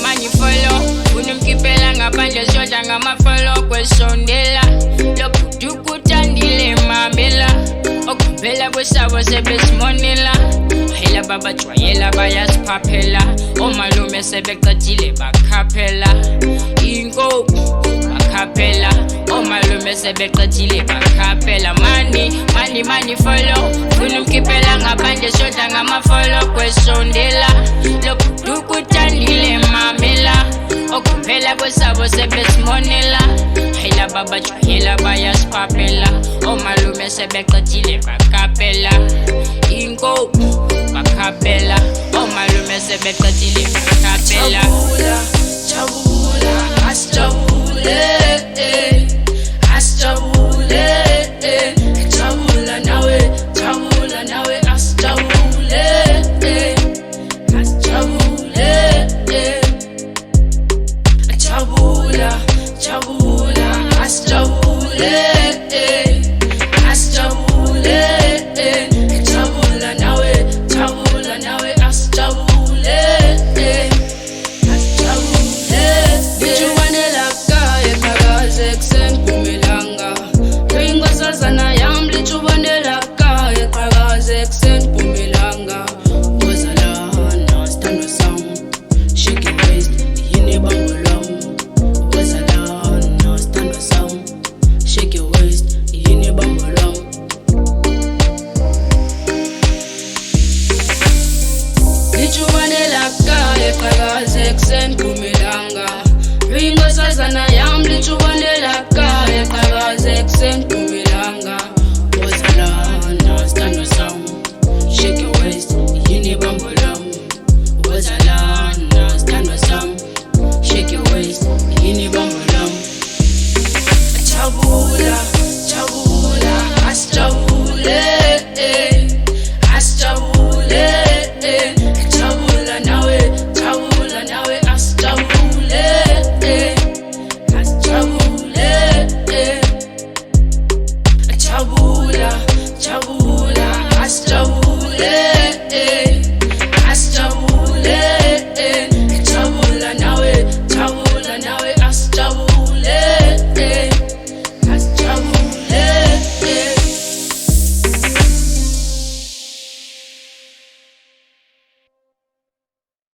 Money follow. Unumkipela ngaphandle shoda ngamafolo kwesondela. Lokudukuthandile mamela. Okuvela kwesabo sebesimonela. Hela babajwayela bayasiphaphela. Omalume sebecatile bakhaphela. Inkosi bakhaphela. Omalume sebecatile bakhaphela. Money follow. Unumkipela ngaphandle shoda ngamafolo kwesondela. Lokudukuthandile mamela. Okuvela kwesabo sebesimonela. Hela babajwayela bayasiphaphela. Omalume sebecatile bakhaphela. Inkosi bakhaphela. Omalume sebecatile bakhaphela. Jabula, asijabule, asijabule, jabula nawe, asijabule, asijabule, jabula, asijabule, asijabule, jabula nawe, asijabule. Lichubanela kaya kagaze kuseni Mpumalanga. Ringosazana yam lichubanela kaya kagaze kuseni Mpumalanga. Wazalana stand sound, shake your waist, yini bambo lam. Wazalana stand sound, shake your waist, yini bambo lam. Lichubanela kaya kagaze kuseni Mpumalanga. Ringosazana yam lichubanela kaya kagaze kuseni Mpumalanga. Wazalana stand sound, shake your waist, yini bambo lam. Wazalana